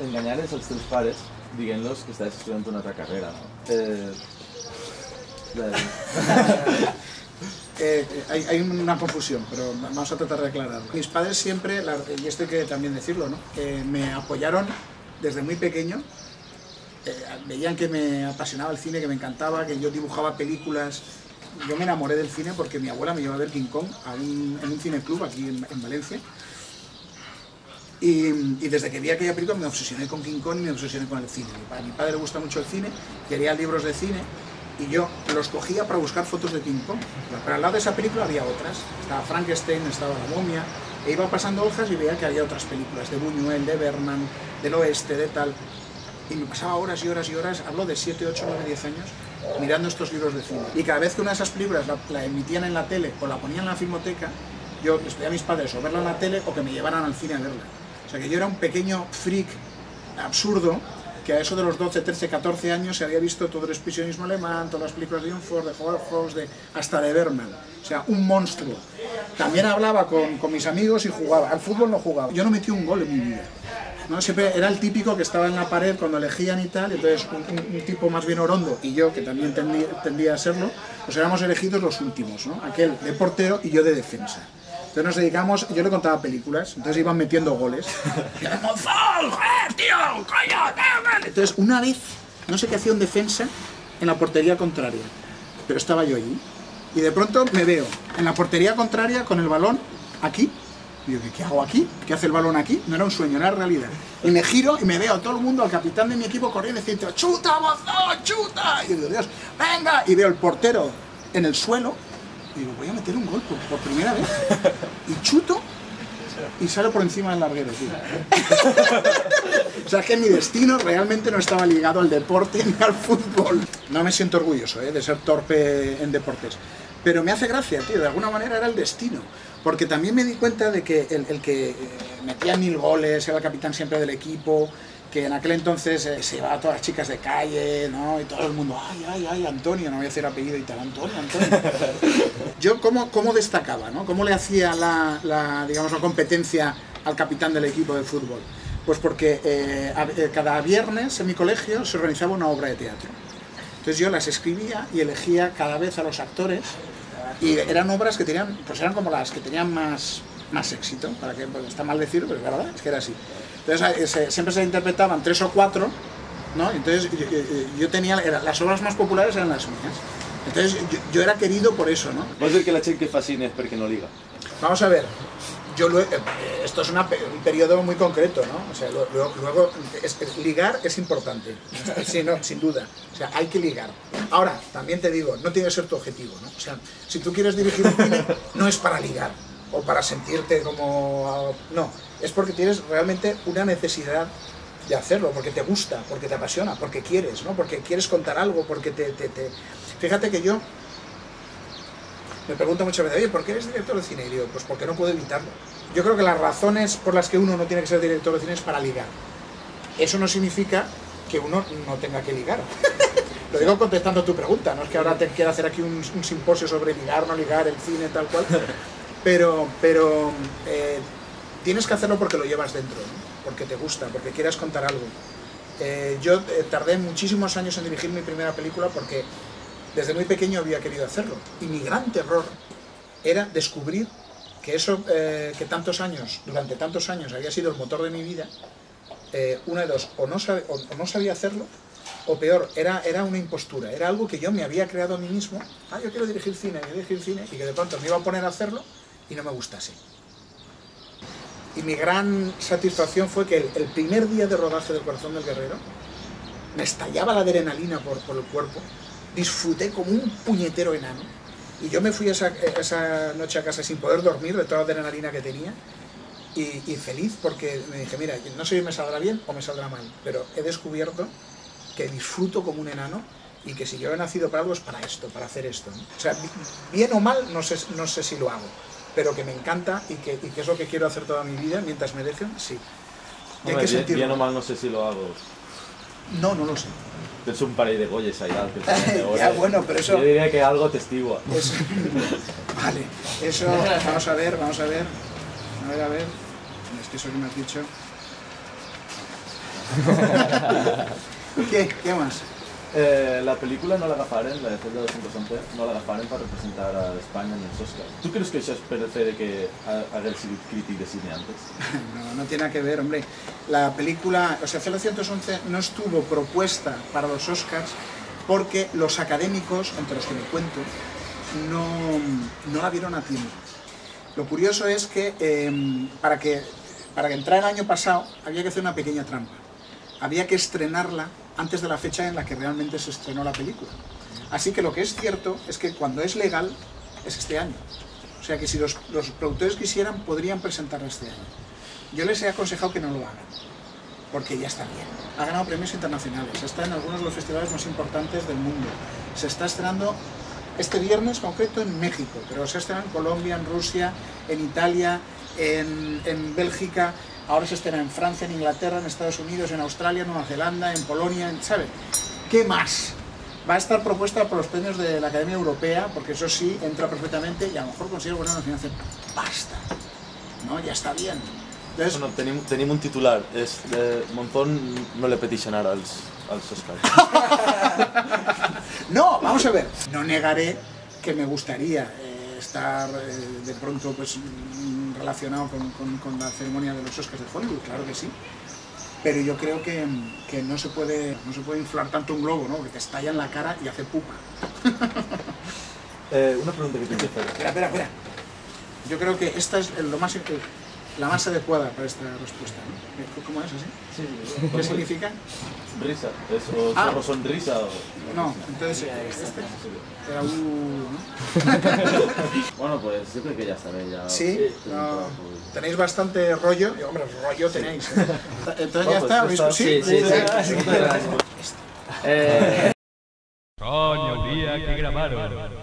enganyares els teus pares dient-los que estàs estudiant una altra carrera, no? Hay una confusión, pero vamos a tratar de aclararlo. Mis padres siempre, y esto hay que también decirlo, ¿no? Me apoyaron desde muy pequeño. Veían que me apasionaba el cine, que me encantaba, que yo dibujaba películas. Yo me enamoré del cine porque mi abuela me llevó a ver King Kong en un cineclub aquí en Valencia. Y desde que vi aquella película me obsesioné con King Kong y me obsesioné con el cine. A mi padre le gusta mucho el cine, quería libros de cine y yo los cogía para buscar fotos de King Kong. Pero al lado de esa película había otras. Estaba Frankenstein, estaba La Momia, e iba pasando hojas y veía que había otras películas, de Buñuel, de Bergman, del oeste, de tal. Y me pasaba horas y horas y horas, hablo de 7, 8, 9, 10 años, mirando estos libros de cine. Y cada vez que una de esas películas la emitían en la tele o la ponían en la filmoteca, yo les pedía a mis padres o verla en la tele o que me llevaran al cine a verla. O sea que yo era un pequeño freak absurdo, que a eso de los 12, 13, 14 años se había visto todo el expresionismo alemán, todas las películas de John Ford, de Howard Hawks, hasta de Bergman. O sea, un monstruo. También hablaba con mis amigos y jugaba. Al fútbol no jugaba. Yo no metí un gol en mi vida, ¿no? Siempre era el típico que estaba en la pared cuando elegían y tal, y entonces un tipo más bien orondo y yo, que también tendía a serlo, pues éramos elegidos los últimos, ¿no? Aquel de portero y yo de defensa. Entonces nos dedicamos, yo le contaba películas, entonces iban metiendo goles. Entonces una vez, no sé qué hacía un defensa en la portería contraria, pero estaba yo allí, y de pronto me veo en la portería contraria con el balón aquí. Y yo, ¿qué hago aquí? ¿Qué hace el balón aquí? No era un sueño, era realidad. Y me giro y me veo a todo el mundo, al capitán de mi equipo corriendo diciendo ¡chuta, Bozón, chuta! Y digo, Dios, ¡venga! Y veo el portero en el suelo y digo, voy a meter un gol por primera vez. Y chuto y sale por encima del larguero, tío. O sea, que mi destino realmente no estaba ligado al deporte ni al fútbol. No me siento orgulloso de ser torpe en deportes. Pero me hace gracia, tío, de alguna manera era el destino. Porque también me di cuenta de que el que metía 1000 goles, era el capitán siempre del equipo, que en aquel entonces se llevaba a todas las chicas de calle, ¿no? Y todo el mundo, ay, Antonio, no voy a decir apellido y tal, Antonio. Yo, ¿cómo destacaba, ¿no? ¿Cómo le hacía digamos, la competencia al capitán del equipo de fútbol? Pues porque cada viernes en mi colegio se organizaba una obra de teatro. Entonces yo las escribía y elegía cada vez a los actores. Y eran obras que tenían, pues eran como las que tenían más éxito, para que, pues está mal decirlo, pero es verdad, es que era así. Entonces siempre se interpretaban 3 o 4, ¿no? Entonces yo tenía, las obras más populares eran las mías. Entonces yo era querido por eso, ¿no? Vols dir que la gent que fa cine és perquè no liga? Vamos a ver, esto es un periodo muy concreto, ¿no? O sea, luego ligar es importante, sí, no, sin duda. O sea, hay que ligar. Ahora, también te digo, no tiene que ser tu objetivo, ¿no? O sea, si tú quieres dirigir un cine, no es para ligar o para sentirte como... No, es porque tienes realmente una necesidad de hacerlo, porque te gusta, porque te apasiona, porque quieres, ¿no? Porque quieres contar algo, porque Fíjate que yo... Me pregunta muchas veces, oye, ¿por qué eres director de cine? Y digo, pues porque no puedo evitarlo. Yo creo que las razones por las que uno no tiene que ser director de cine es para ligar. Eso no significa que uno no tenga que ligar. Lo digo contestando tu pregunta, no es que ahora te quiera hacer aquí un simposio sobre ligar, no ligar, el cine, tal cual. Pero tienes que hacerlo porque lo llevas dentro, ¿no? Porque te gusta, porque quieras contar algo. Yo tardé muchísimos años en dirigir mi primera película porque desde muy pequeño había querido hacerlo. Y mi gran terror era descubrir que eso que durante tantos años había sido el motor de mi vida, una de dos, o no sabía hacerlo, o peor, era una impostura, era algo que yo me había creado a mí mismo. Yo quiero dirigir cine, y que de pronto me iba a poner a halerlo y no me gustase. Y mi gran satisfacción fue que el primer día de rodaje del Corazón del Guerrero me estallaba la adrenalina por el cuerpo, disfruté como un puñetero enano, y yo me fui esa noche a casa sin poder dormir de toda la adrenalina que tenía, y feliz porque me dije, mira, no sé si me saldrá bien o me saldrá mal, pero he descubierto que disfruto como un enano y que si yo he nacido para algo es para esto, para hacer esto, ¿no? O sea, bien o mal, no sé si lo hago, pero que me encanta y que es lo que quiero hacer toda mi vida, mientras me dejen, sí. Y hay que sentirlo. Bien o mal, no sé si lo hago. No lo sé. Tens un parell de golles allà. Ya, bueno, pero eso... Yo diría que algo testigua. Eso... Vale, eso... Vamos a ver. A ver. Es que eso que me has dicho... ¿Qué más? La pel·lícula no l'agafaren, la de Celda 211, no l'agafaren per representar a Espanya en els Oscars. Tu creus que això és per el fet de que hagués sigut crític de cine antes? No tiene nada que ver, hombre. La película, o sea, Celda 111 no estuvo propuesta para los Oscars porque los académicos, entre los que me cuento, no la vieron a tiempo. Lo curioso es que para que entrara el año pasado había que hacer una pequeña trampa. Había que estrenarla antes de la fecha en la que realmente se estrenó la película. Así que lo que es cierto es que cuando es legal es este año. O sea que si los productores quisieran, podrían presentarla este año. Yo les he aconsejado que no lo hagan, porque ya está bien. Ha ganado premios internacionales, está en algunos de los festivales más importantes del mundo. Se está estrenando este viernes concreto en México, pero se estrena en Colombia, en Rusia, en Italia, en Bélgica. Ahora se estrena en Francia, en Inglaterra, en Estados Unidos, en Australia, en Nueva Zelanda, en Polonia, ¿sabe? ¿Qué más? Va a estar propuesta por los premios de la Academia Europea, porque eso sí, entra perfectamente y a lo mejor consigue buena nominación. ¡Basta! ¿No? Ya está bien. Entonces... Bueno, tenim un titular, és Monzón no le petixen ara als Oscars. No, vamos a ver. No negaré que me gustaría estar de pronto pues relacionado con la ceremonia de los Oscars de Hollywood, claro que sí. Pero yo creo que no se puede inflar tanto un globo, ¿no? Que te estalla en la cara y hace pupa. Una pregunta que te quiero hacer. Espera. Yo creo que esta es la más adecuada para esta respuesta, ¿no? ¿Cómo es así? Sí. ¿Qué significa? Risa, o sonrisa o... No, entonces este era ¿no? Bueno, pues yo creo que ya estaré ya... Sí, no, tenéis bastante rollo, y, hombre, rollo tenéis. Entonces ya está, ¿habéis? Sí. Coño, el día que grabaron.